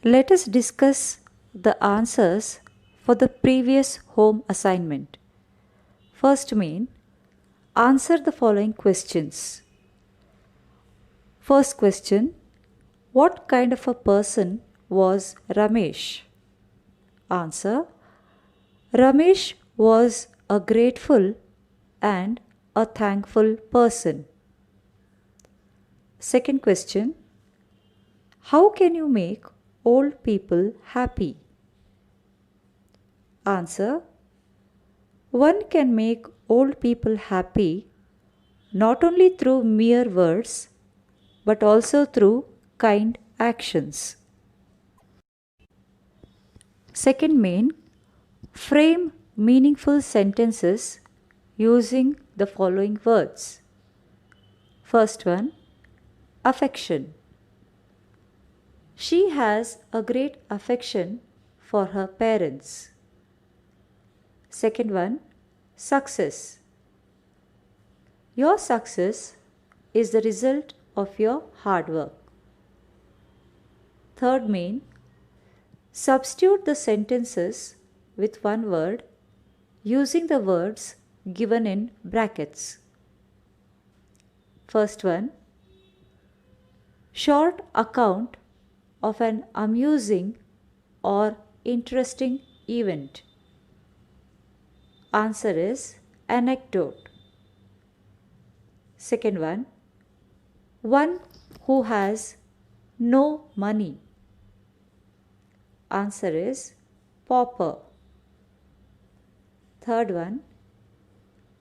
Let us discuss the answers for the previous home assignment. First main, answer the following questions. First question, what kind of a person was Ramesh? Answer, Ramesh was a grateful and a thankful person. Second question, how can you make old people happy? Answer, one can make old people happy not only through mere words but also through kind actions. Second main, frame meaningful sentences using the following words. First one, affection. She has a great affection for her parents. Second one, success. Your success is the result of your hard work. Third main, substitute the sentences with one word using the words given in brackets. First one, short account of an amusing or interesting event. Answer is anecdote. Second one who has no money. Answer is pauper. Third one,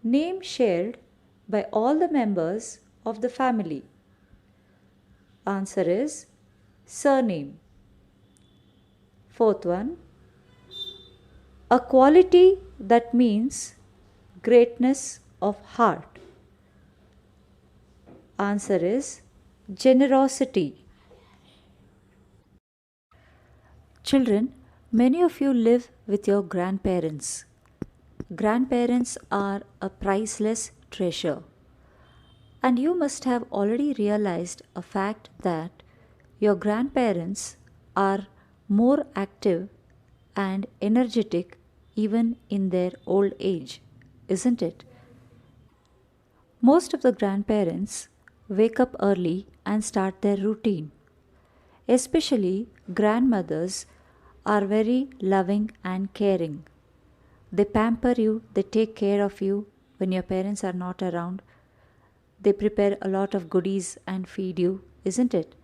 name shared by all the members of the family. Answer is surname. Fourth one, a quality that means greatness of heart. Answer is generosity. Children, many of you live with your grandparents. Grandparents are a priceless treasure. And you must have already realized a fact that your grandparents are more active and energetic even in their old age, isn't it? Most of the grandparents wake up early and start their routine. Especially grandmothers are very loving and caring. They pamper you, they take care of you when your parents are not around. They prepare a lot of goodies and feed you, isn't it?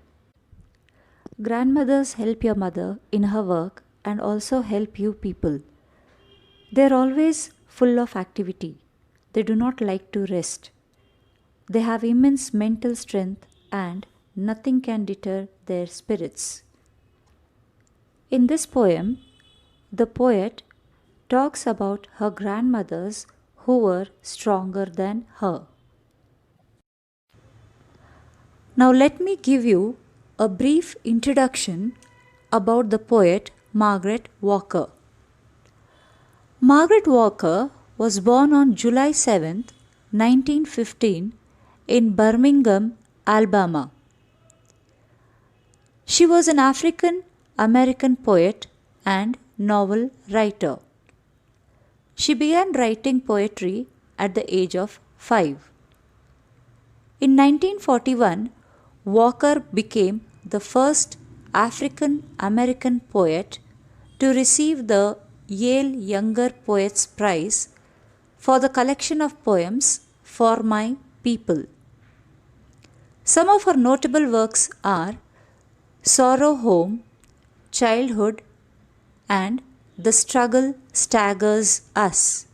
Grandmothers help your mother in her work and also help you people. They're always full of activity. They do not like to rest. They have immense mental strength and nothing can deter their spirits. In this poem, the poet talks about her grandmothers who were stronger than her. Now, let me give you a brief introduction about the poet Margaret Walker. Margaret Walker was born on July 7, 1915, in Birmingham, Alabama. She was an African American poet and novel writer. She began writing poetry at the age of 5. In 1941, Walker became the first African American poet to receive the Yale Younger Poets Prize for the collection of poems For My People. Some of her notable works are Sorrow Home, Childhood, and The Struggle Staggers Us.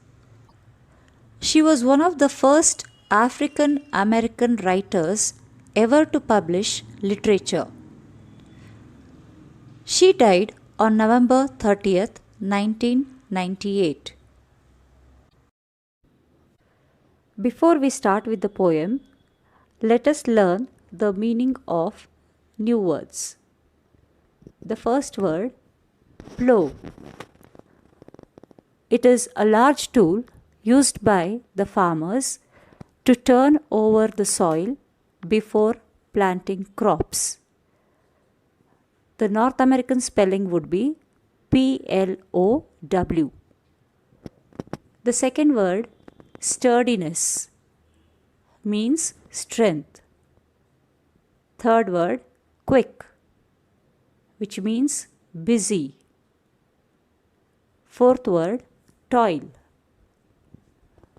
She was one of the first African American writers ever to publish literature. She died on November 30th, 1998. Before we start with the poem, let us learn the meaning of new words. The first word, plow. It is a large tool used by the farmers to turn over the soil before planting crops. The North American spelling would be PLOW. The second word, sturdiness, means strength. Third word, quick, which means busy. Fourth word, toil,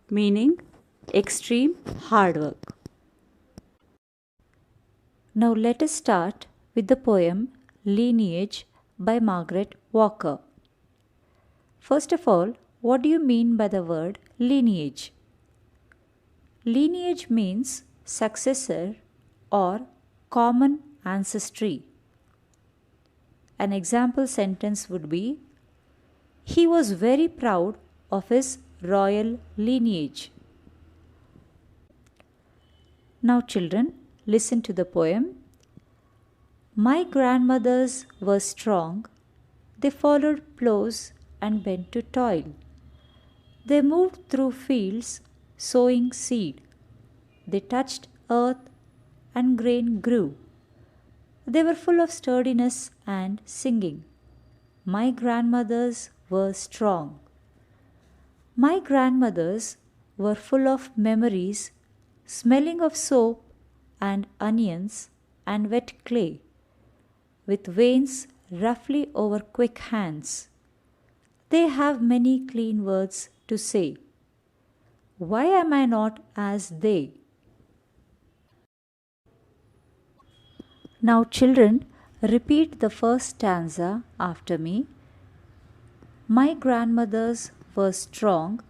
meaning extreme hard work. Now let us start with the poem Lineage by Margaret Walker. First of all, what do you mean by the word lineage? Lineage means successor or common ancestry. An example sentence would be, he was very proud of his royal lineage. Now children, listen to the poem. My grandmothers were strong. They followed plows and bent to toil. They moved through fields, sowing seed. They touched earth and grain grew. They were full of sturdiness and singing. My grandmothers were strong. My grandmothers were full of memories, smelling of soap and onions and wet clay, with veins roughly over quick hands. They have many clean words to say. Why am I not as they? Now children, repeat the first stanza after me. My grandmothers were strong.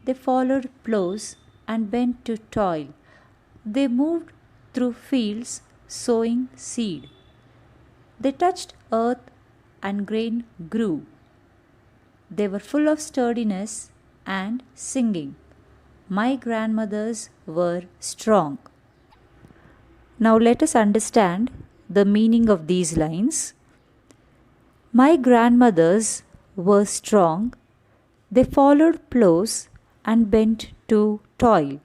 They followed plows and bent to toil. They moved through fields, sowing seed. They touched earth and grain grew. They were full of sturdiness and singing. My grandmothers were strong. Now let us understand the meaning of these lines. My grandmothers were strong. They followed plows and bent to toil.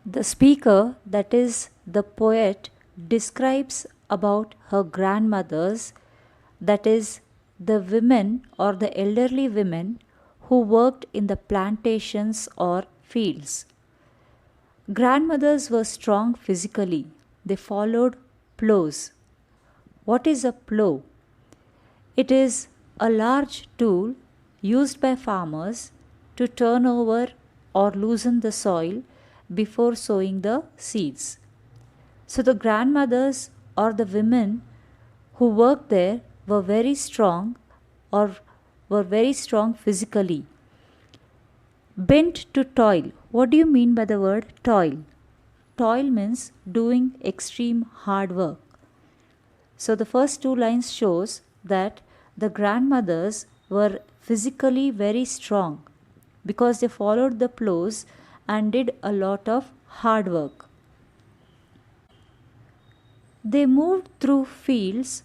The speaker, that is the poet, describes about her grandmothers, that is the women or the elderly women who worked in the plantations or fields. Grandmothers were strong physically. They followed plows. What is a plow? It is a large tool used by farmers to turn over or loosen the soil before sowing the seeds. So the grandmothers or the women who worked there were very strong or were very strong physically. Bent to toil. What do you mean by the word toil? Toil means doing extreme hard work. So the first two lines shows that the grandmothers were physically very strong because they followed the plows and did a lot of hard work. They moved through fields,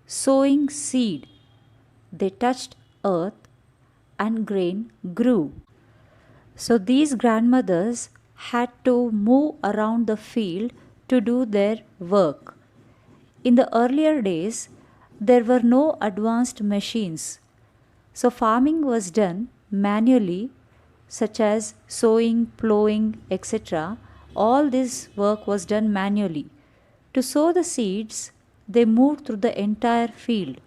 sowing seed. They touched earth and grain grew. So these grandmothers had to move around the field to do their work. In the earlier days, there were no advanced machines. So farming was done manually, such as sowing, plowing, etc. All this work was done manually. To sow the seeds, they moved through the entire field.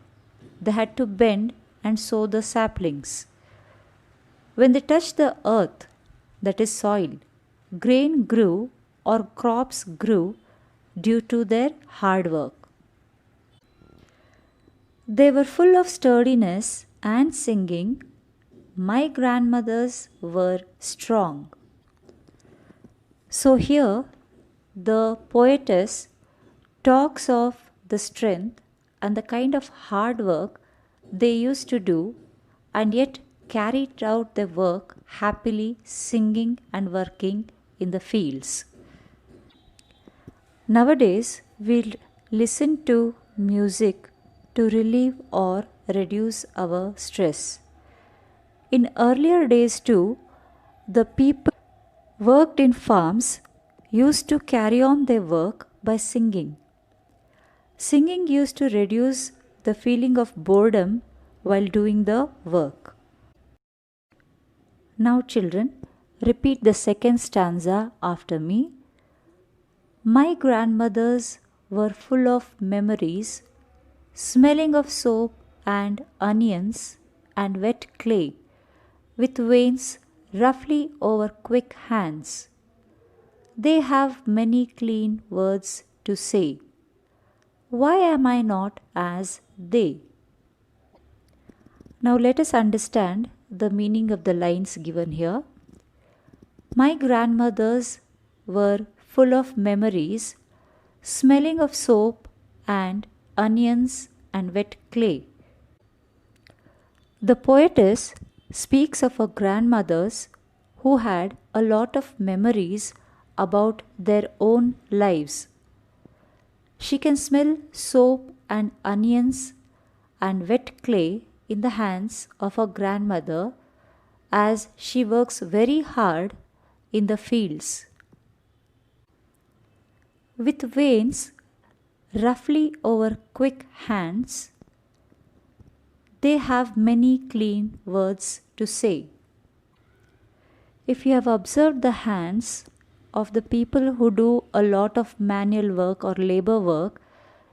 They had to bend and sow the saplings. When they touched the earth, that is soil, grain grew or crops grew due to their hard work. They were full of sturdiness and singing. My grandmothers were strong. So here the poetess talks of the strength and the kind of hard work they used to do and yet carried out their work happily, singing and working in the fields. Nowadays, we listen to music to relieve or reduce our stress. In earlier days too, the people worked in farms used to carry on their work by singing. Singing used to reduce the feeling of boredom while doing the work. Now, children, repeat the second stanza after me. My grandmothers were full of memories, smelling of soap and onions and wet clay, with veins roughly over quick hands. They have many clean words to say. Why am I not as they? Now let us understand the meaning of the lines given here. My grandmothers were full of memories, smelling of soap and onions and wet clay. The poetess speaks of her grandmothers who had a lot of memories about their own lives. She can smell soap and onions and wet clay in the hands of her grandmother as she works very hard in the fields. With veins roughly over quick hands, they have many clean words to say. If you have observed the hands of the people who do a lot of manual work or labor work,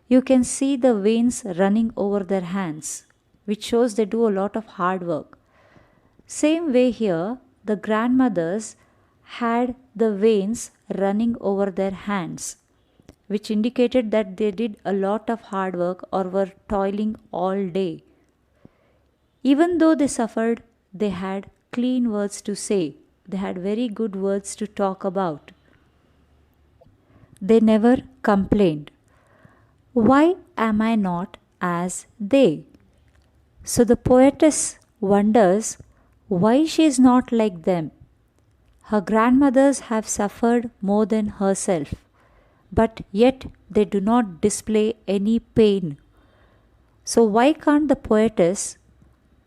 you can see the veins running over their hands, which shows they do a lot of hard work. Same way here, the grandmothers had the veins running over their hands, which indicated that they did a lot of hard work or were toiling all day. Even though they suffered, they had clean words to say. They had very good words to talk about. They never complained. Why am I not as they? So the poetess wonders why she is not like them. Her grandmothers have suffered more than herself, but yet they do not display any pain. So why can't the poetess,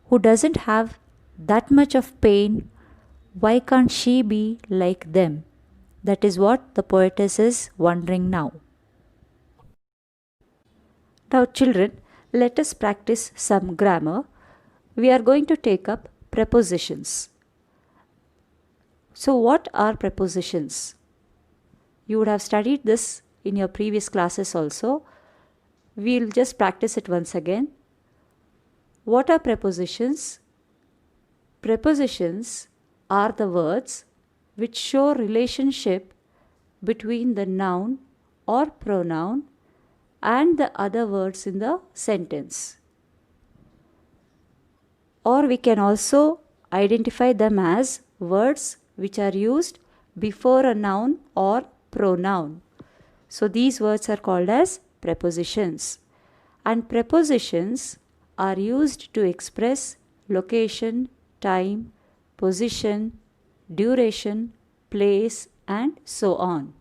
who doesn't have that much of pain, why can't she be like them? That is what the poetess is wondering now. Now, children, let us practice some grammar. We are going to take up prepositions. So, what are prepositions? You would have studied this in your previous classes also. We'll just practice it once again. What are prepositions? Prepositions are the words which show relationship between the noun or pronoun and the other words in the sentence. Or we can also identify them as words which are used before a noun or pronoun. So these words are called as prepositions. And prepositions are used to express location, time, position, duration, place, and so on.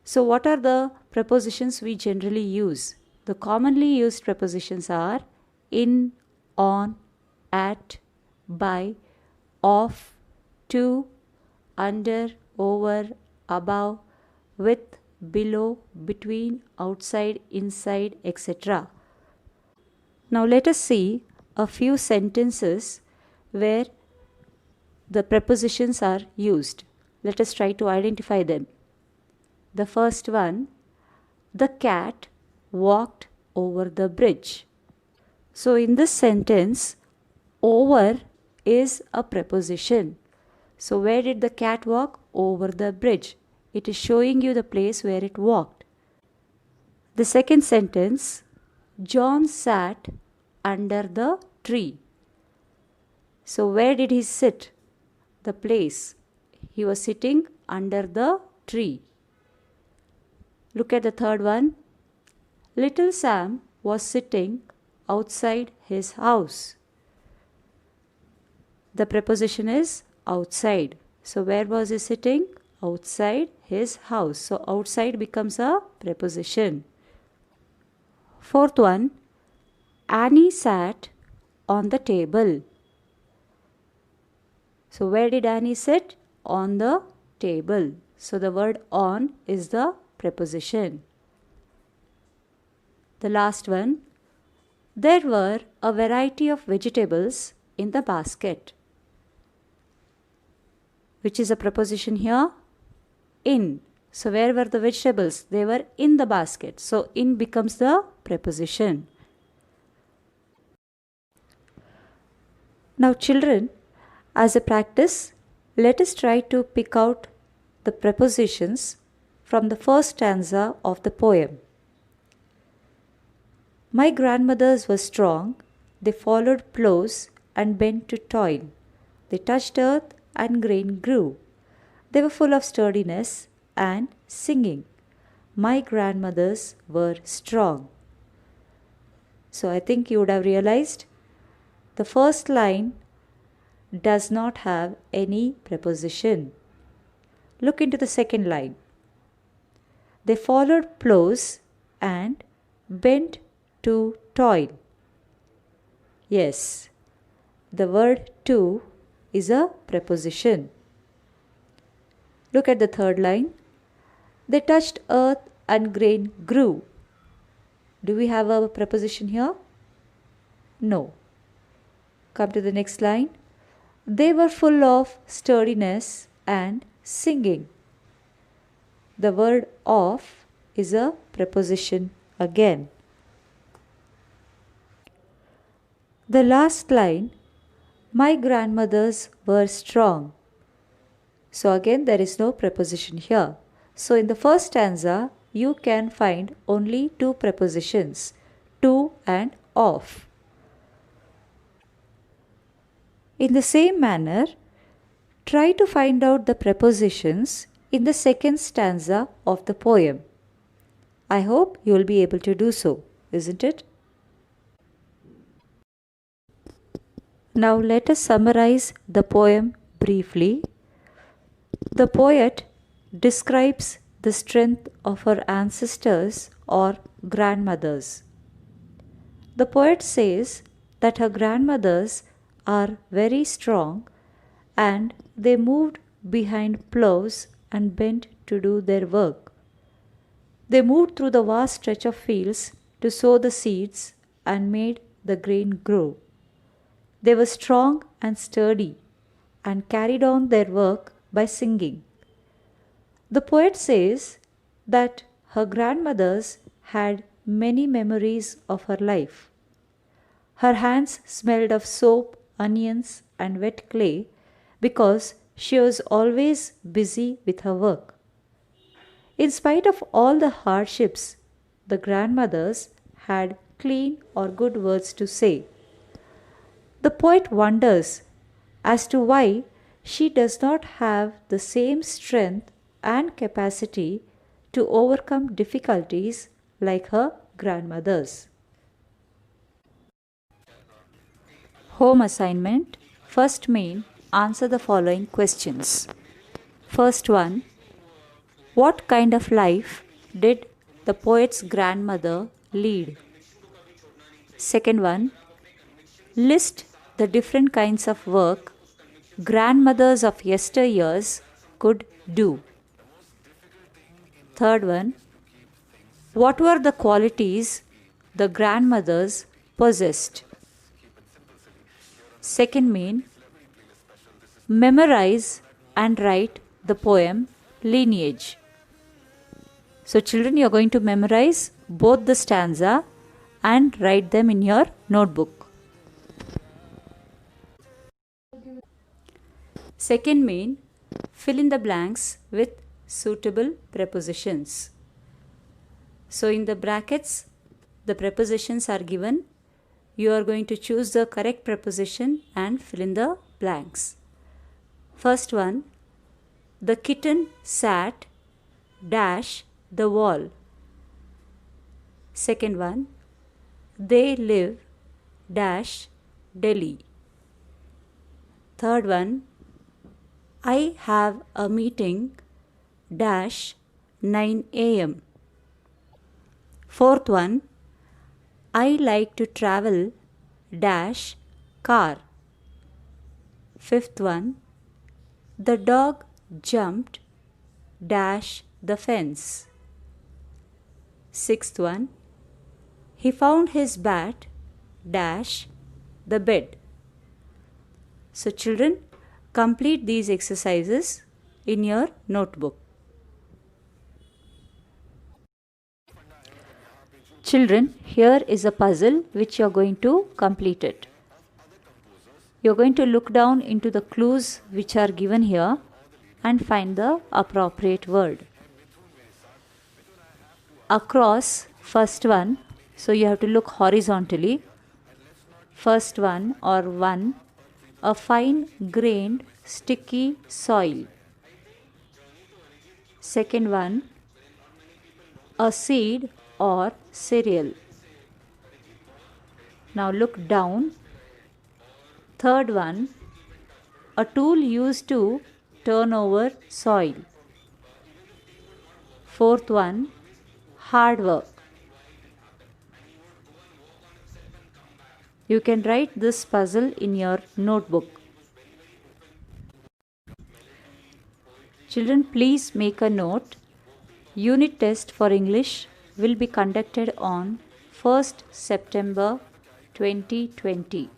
So what are the prepositions we generally use? The commonly used prepositions are in, on, at, by, of, to, under, over, above, with, below, between, outside, inside, etc. Now let us see a few sentences where the prepositions are used. Let us try to identify them. The first one, the cat walked over the bridge. So in this sentence, over is a preposition. So where did the cat walk? Over the bridge. It is showing you the place where it walked. The second sentence, John sat under the tree. So where did he sit? The place. He was sitting under the tree. Look at the third one. Little Sam was sitting outside his house. The preposition is outside. So where was he sitting? Outside his house. So outside becomes a preposition. Fourth one, Annie sat on the table. So where did Annie sit? On the table. So the word on is the preposition. The last one. There were a variety of vegetables in the basket. Which is a preposition here? In. So where were the vegetables? They were in the basket. So in becomes the preposition. Now children, as a practice, let us try to pick out the prepositions from the first stanza of the poem. My grandmothers were strong, they followed plows and bent to toil. They touched earth and grain grew. They were full of sturdiness and singing. My grandmothers were strong. So I think you would have realized the first line does not have any preposition. Look into the second line. They followed plows and bent to toil. Yes, the word to is a preposition. Look at the third line. They touched earth and grain grew. Do we have a preposition here? No. Come to the next line. They were full of sturdiness and singing. The word of is a preposition again. The last line, my grandmothers were strong. So again there is no preposition here. So in the first stanza you can find only two prepositions, to and of. In the same manner, try to find out the prepositions in the second stanza of the poem. I hope you will be able to do so, isn't it? Now let us summarize the poem briefly. The poet describes the strength of her ancestors or grandmothers. The poet says that her grandmothers are very strong and they moved behind plows and bent to do their work. They moved through the vast stretch of fields to sow the seeds and made the grain grow. They were strong and sturdy and carried on their work by singing. The poet says that her grandmothers had many memories of her life. Her hands smelled of soap, onions, and wet clay because she was always busy with her work. In spite of all the hardships, the grandmothers had clean or good words to say. The poet wonders as to why she does not have the same strength and capacity to overcome difficulties like her grandmothers. Home assignment. First main, answer the following questions. First one, what kind of life did the poet's grandmother lead? Second one, list the different kinds of work grandmothers of yesteryears could do. Third one, what were the qualities the grandmothers possessed? Second main, memorize and write the poem Lineage. So children, you are going to memorize both the stanza and write them in your notebook. Second main, fill in the blanks with suitable prepositions. So in the brackets, the prepositions are given. You are going to choose the correct preposition and fill in the blanks. First one, the kitten sat dash the wall. Second one, they live dash Delhi. Third one, I have a meeting dash 9 a.m. Fourth one, I like to travel dash car. Fifth one, the dog jumped dash the fence. Sixth one, He found his bat dash the bed. So children, complete these exercises in your notebook. Children, here is a puzzle which you are going to complete it. You are going to look down into the clues which are given here and find the appropriate word. Across, first one, so you have to look horizontally. First one or one, a fine grained sticky soil. Second one, a seed or cereal. Now look down. Third one, a tool used to turn over soil. Fourth one, hard work. You can write this puzzle in your notebook. Children, please make a note. Unit test for English will be conducted on 1st September 2020.